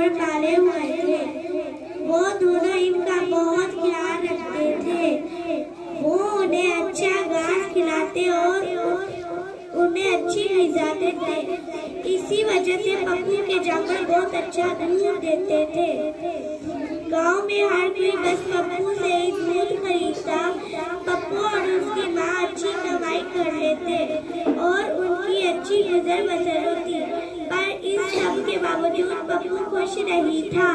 जानवर पाले हुए थे। वो दोनों इनका बहुत ख्याल रखते थे। वो उन्हें अच्छा घास खिलाते और उन्हें अच्छी ग़िज़ा देते। इसी वजह से पप्पू के जानवर बहुत अच्छा दूध देते थे। गांव में हर कोई बस पप्पू से ही दूध खरीदता। पप्पू और उसकी माँ अच्छी कमाई कर लेते और उनकी अच्छी गुजर बसर होती। पर इस सब के बावजूद पप्पू खुश नहीं था।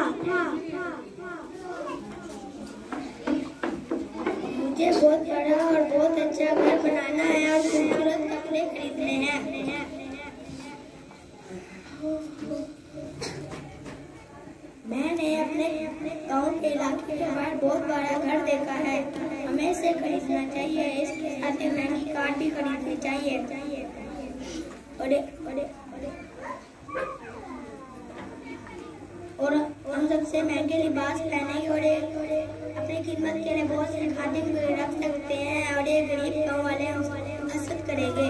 मुझे बहुत बड़ा और बहुत अच्छा घर बनाना है और खूबसूरत कपड़े खरीदने हैं। मैंने अपने गांव के इलाके के बाहर बहुत बड़ा घर देखा है। हमें इसे खरीदना चाहिए। इसके साथ ही महंगी कार भी खरीदनी चाहिए। और हम सबसे महंगे लिबास पहनेंगे और अपनी खिदमत के लिए बहुत से खादिम भी रख सकते हैं और ये गरीब गाँव वाले हमसे हसद करेंगे।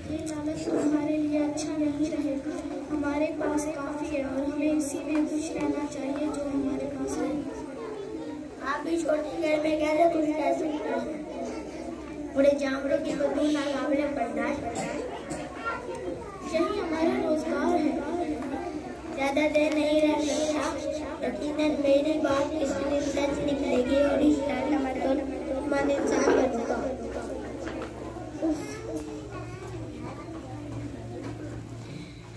ये लालच हमारे लिए अच्छा नहीं रहेगा। हमारे पास काफ़ी है और हमें इसी में खुश रहना चाहिए जो हमारे पास है। आप भी छोटे घर में कैसे खुश रह सकते हैं? बड़े जानवरों की बदबू नाकाबिले बर्दाश्त है। यही हमारा रोजगार है। ज्यादा देर नहीं रह सकता। यकीनन मेरी बात किसी दिन सच निकलेगी और इस तरह मैं तो इंसान बनूंगा।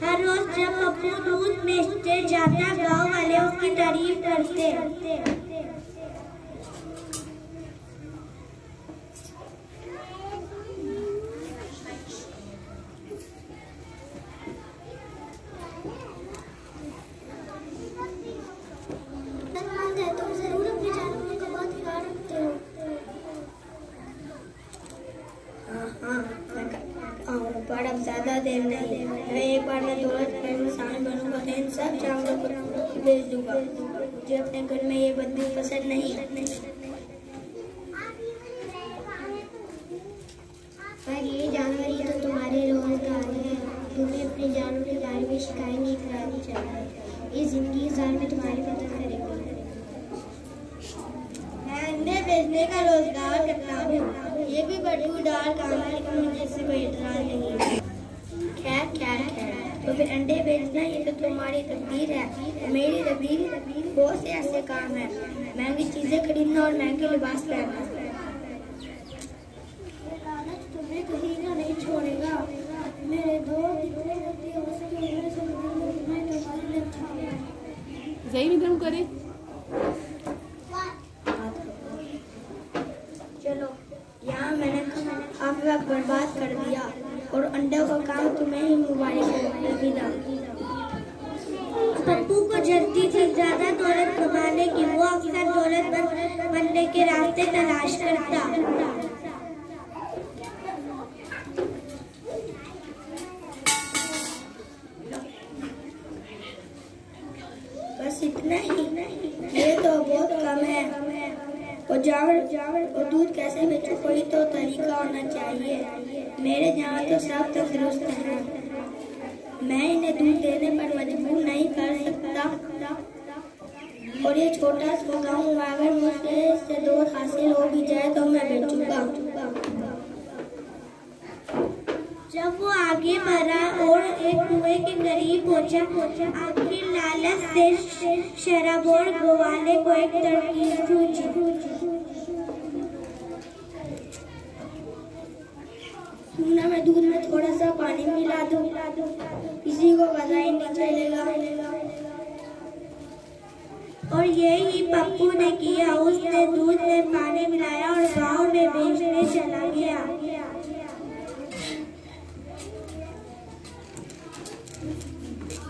हर रोज जब पप्पू दूध बेचते जाता गांव वाले उसकी तारीफ करते। तुम जरूर अपने जानवरों का बहुत ख्याल रखते हो। पर अब ज्यादा देर नहीं। मैं एक बार में दौलत का इंसान बनूंगा तो इन सब जानवरों को बेच दूंगा। मुझे अपने घर में ये बदबू पसंद नहीं। पर ये जानवर ही तो तुम्हारे रोजगार है। तुम्हें अपने जानवरों के बारे में शिकायत नहीं करानी चाहिए। ये जिंदगी जार में तुम्हारी मदद करेगी। मैं अंडे बेचने का रोजगार करता हूँ। ये भी बदबूदार काम है लेकिन मुझे इससे कोई इतराज नहीं है। खैर तो फिर अंडे बेचना ये तो तुम्हारी तकदीर है। मेरी तकदीर बहुत से ऐसे काम है। महंगी चीजें खरीदना और महंगे लिबास पहनना। तुम्हें कहीं का नहीं छोड़ेगा। मेरे दो दिखने होती है उसके वजह से मैं तुम्हारे लिए अच्छा हूँ। सही में गर्म करे। चलो यहाँ मैंने आपका वक्त बर्बाद कर दिया और अंडों का काम तुम्हें ही मुबारक हो। पप्पू को जल्दी से ज्यादा दौलत कमाने की वो अक्सर दौलत बनने के रास्ते तलाश करता। बस इतना ही। ये तो बहुत कम है। और जानवर और दूध कैसे बेचो कोई तो तरीका होना चाहिए। मेरे यहाँ तो सब तंदुरुस्त हैं। मैं इन्हें दूध देने पर मजबूर नहीं कर सकता। और ये छोटा सा गाँव अगर मुझसे से दूध हासिल हो भी जाए तो मैं बेचूंगा। जब वो आगे बढ़ा और एक कुएं के करीब पहुंचा, आखिर लालच से शराबोर ग्वाले को एक तरकीब सूझी। मैं दूध में थोड़ा सा पानी मिला दूं, किसी को पता ही नहीं चलेगा। और यही पप्पू ने किया। उसने दूध में पानी मिलाया और गांव में बेचने चला गया।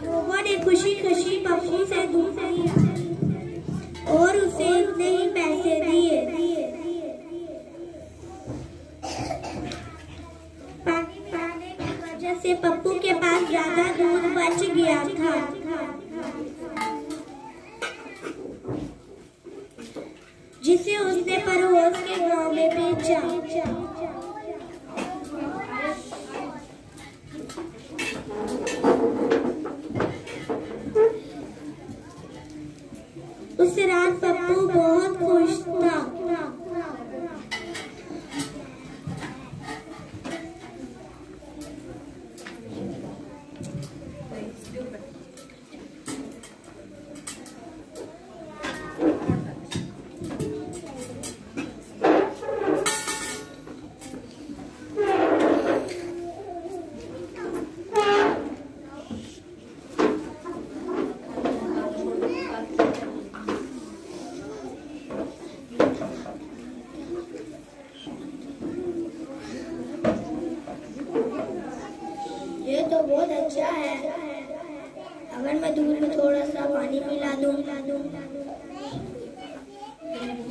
लोगों ने खुशी खुशी पप्पू से दूध लिया और उसे इतने ही पैसे दिए। पानी पाने की वजह से पप्पू के पास ज्यादा दूध बच गया था, जिसे उसने पड़ोस के गांव में बेचा। तो बहुत अच्छा है। अगर मैं दूध में थोड़ा सा पानी मिला दूं।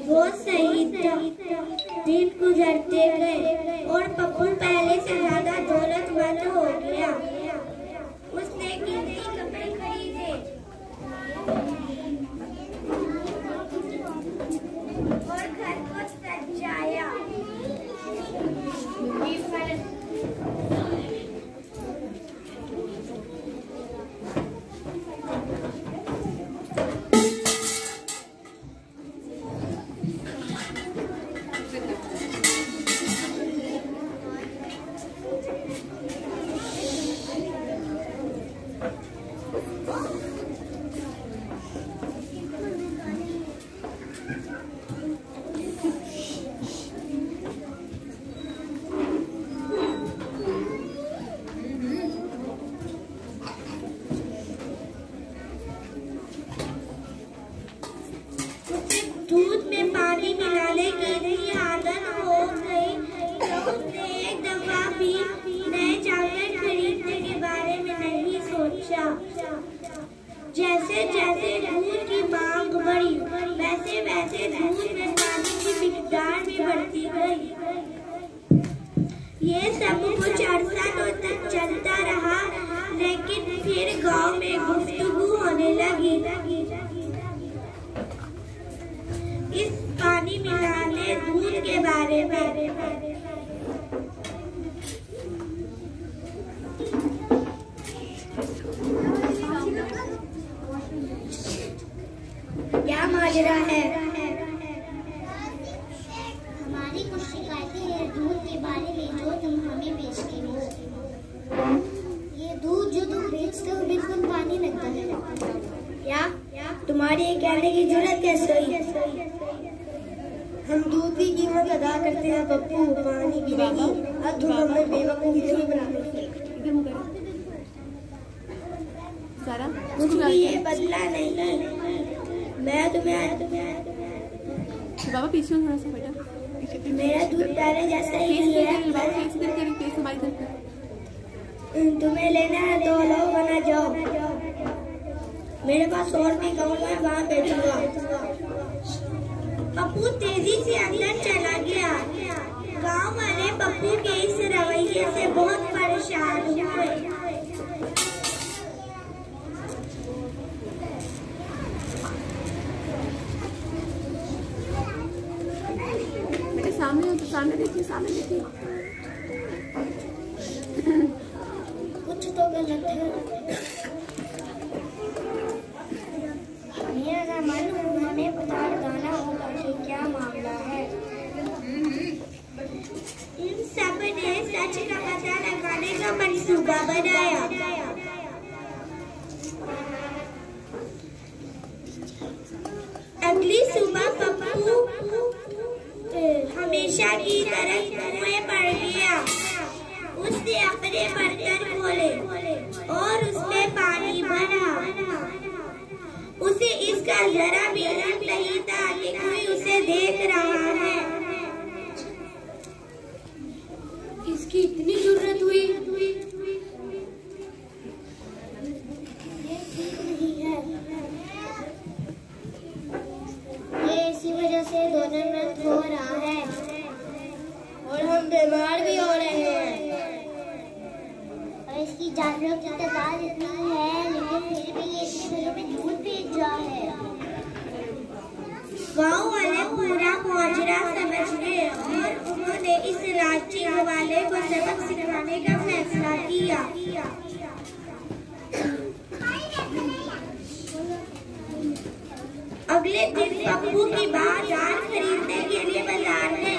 बहुत सही था। दिन गुजरते गए और पप्पू पहले से ज्यादा दौलतमंद हो गया। उसने कीमती कपड़े खरीदे और घर को सजाया। दूध में पानी मिलाने की इतनी आदत हो गई तो उसने एक दफा भी नए चावल खरीदने के बारे में नहीं सोचा। जैसे जैसे दूध की मांग बढ़ी वैसे वैसे दूध में पानी की मिकदार भी बढ़ती गई। ये सब कुछ अरसा तो तक चलता रहा, लेकिन फिर गांव में गुफ्तगू होने लगी इस पानी मिलाने दूध के बारे में। क्या माजरा है? हमारी कुछ शिकायतें हैं दूध के बारे में जो तुम हमें बेचते हो। ये दूध जो तुम बेचते हो बिल्कुल पानी लगता है। क्या तुम्हारी ये कहने की जरूरत कैसे हुई? हम दूध की कीमत अदा करते हैं पप्पू, पानी गिरेगी। अब तुम हमें बेवकूफ क्यों बनाते? कुछ भी ये बदला नहीं। मैं तुम्हें बाबा पीछे थोड़ा सा बेटा। मेरा दूध पहले जैसा ही है। तुम्हें लेना है तो लो, बना जाओ। मेरे पास और भी गाँव में वहाँ बेचूंगा। पप्पू तेजी से अंदर चला गया। गांव वाले पप्पू के इस रवैये से बहुत परेशान हुए। मेरे सामने देखिए, सामने देखिए। कुछ तो गलत है। मेरा मन हमें पता लगाना होगा कि क्या मामला है। इन सब ने सच का पता लगाने का मंसूबा बनाया। अगली सुबह पप्पू हमेशा की तरह कुएं पर गया। उसने अपने बर्तन खोले और उसमें पानी भरा। उसे इसका जरा भी इल्म नहीं था कि कोई उसे देख रहा है। इसकी इतनी जरूरत हुई? ये ठीक नहीं है। ये इसी वजह से दौलतमंद हो रहा है और हम बीमार भी हो रहे हैं। और इसकी जानवरों की तादाद इतनी है, लेकिन फिर भी ये इतने घरों में दूध भेज रहा है। गाँव वाले पूरा माजरा समझ गए और उन्होंने इस लालची वाले को सबक सिखाने का फैसला किया। अगले दिन पप्पू की बाजार खरीदने के लिए बाजार गई।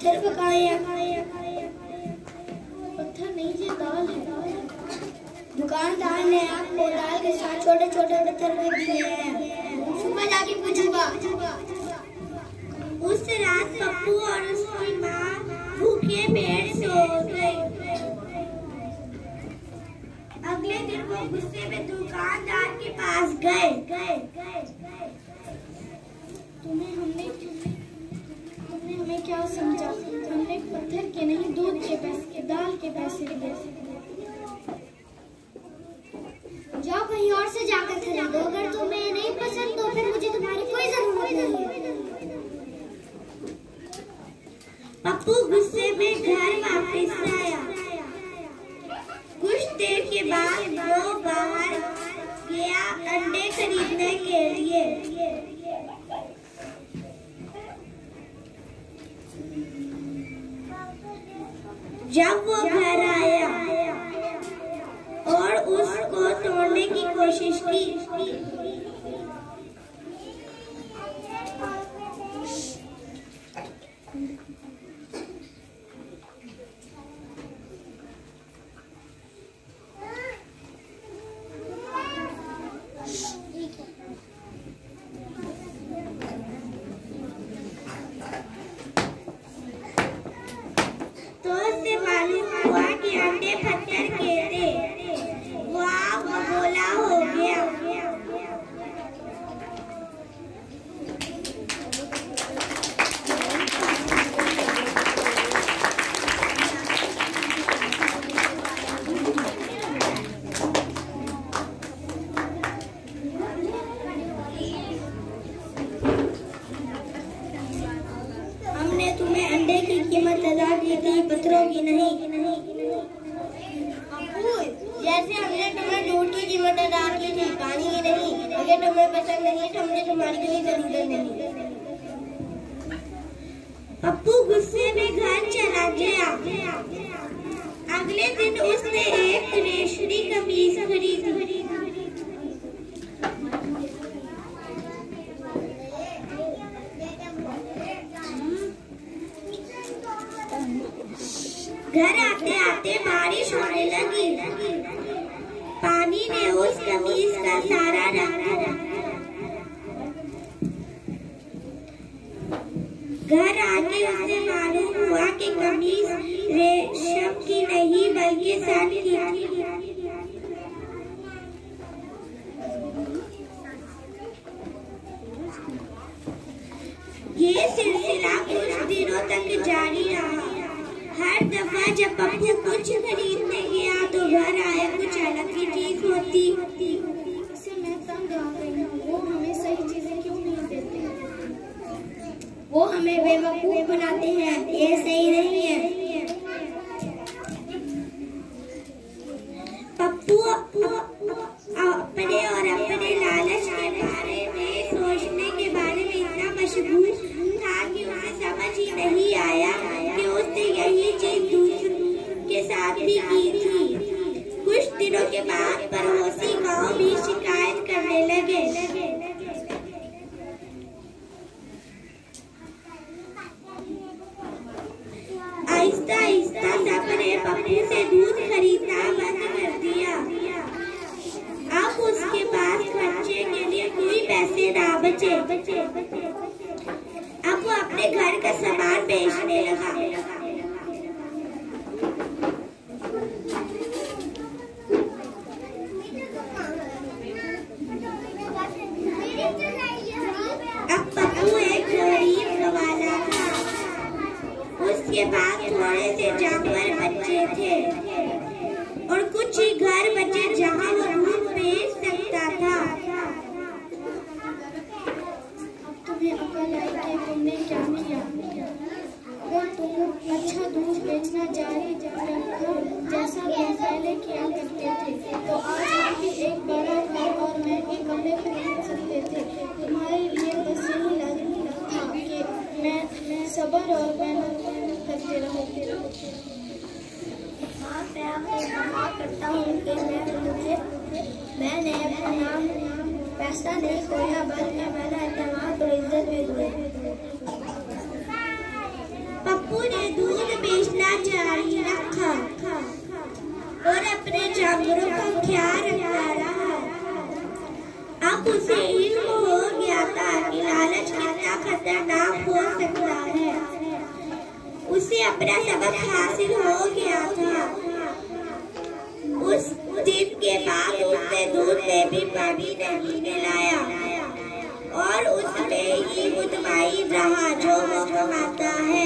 पत्थर पकाया। पत्थर नहीं, ये दाल है। दुकानदार ने आपको दाल के साथ छोटे छोटे पत्थर भी दिए हैं। सुबह जाके पूछूंगा। उस रात पप्पू और उसकी माँ भूखे पेट सो गई। अगले दिन वो गुस्से में दुकानदार के पास गए। तुमने हमें क्या समझा? हमने पत्थर के नहीं, दूध के पैसे, दाल के पैसे दिए। जाओ कहीं और से जाकर खरीदो। अगर तुम्हें नहीं पसंद तो फिर मुझे तुम्हारी कोई जरूरत नहीं है। पप्पू गुस्से में घर वापस आया। कुछ देर के बाद वो बाहर गया अंडे खरीदने के लिए। जब वो घर आया और उसको तोड़ने की कोशिश की, तो उससे मालूम हुआ कि अंडे पत्थर के थे। वह बोला हो गया। हमने तुम्हें अंडे की कीमत अदा की थी, पत्थरों की नहीं। जैसे हमने तुम्हें दूध की कीमत अदा की थी, पानी की नहीं। अगर तुम्हें पसंद नहीं तो हमने तुम्हारी कोई जरूरत नहीं। पप्पू गुस्से में घर चला गया। अगले दिन उसने एक रेशमी कमीज खरीदी। घर आते आते बारिश होने लगी। पानी ने उस कमीज का सारा रंग। घर आके उसे मालूम हुआ कि कमीज रेशम की नहीं बल्कि सन की थी। ये सिलसिला कुछ दिनों तक जारी रहा। हर दफा जब पप्पू कुछ खरीदने गया तो घर आए कुछ अलग ही चीज होती। इससे मैं तंग आ गई हूँ। वो हमें सही चीजें क्यों नहीं देते? वो हमें बेवकूफ बनाते हैं। ये सही नहीं है। पप्पू अपने और अपने लालच के बारे में सोचने के बारे में इतना मशगूल था कि उसे समझ ही नहीं आया कि उसने यही चीज दूसरों के साथ भी की थी। कुछ दिनों के बाद पड़ोसी गांव भी शिकायत करने लगे। आहिस्ता आहिस्ता सबने पप्पू से दूध खरीदना बंद कर दिया। अब उसके पास खर्चे के लिए कोई पैसे ना बचे। अब वो अपने घर का सामान बेचने लगा। अब पप्पू एक गरीब वाला था। उसके पास थोड़े से जानवर बच्चे थे और कुछ ही घर बचे जहाँ वो दूध बेच सकता था। अब तुम्हें अकल आई कि तुमने क्या किया? अगर तुम अच्छा दूध बेचना जारी रखो जैसा तुम पहले किया करते थे तो आज आप भी एक बड़ा घर और महंगे कमरे खरीद सकते थे। तुम्हारे लिए बस यही लगता था कि मैं सब्र और मेहनत करते रहो। मैं आपसे क्षमा करता हूँ कि मैंने अपना नाम पैसा नहीं खोया बल्कि मैंने एतमाद और इज्जत भी दी। पप्पू बापू ने दूध बेचना जारी रखा और अपने जानवरों का ख्याल रखता रहा। अब उसे इल्म हो गया था कि लालच कितना खतरनाक हो सकता है। उसे अपना सबक हासिल हो गया था। उस दिन के बाद उसने दूध में भी पानी नहीं मिलाया और उसमें ही मुतमईन रहा जो वो कमाता है।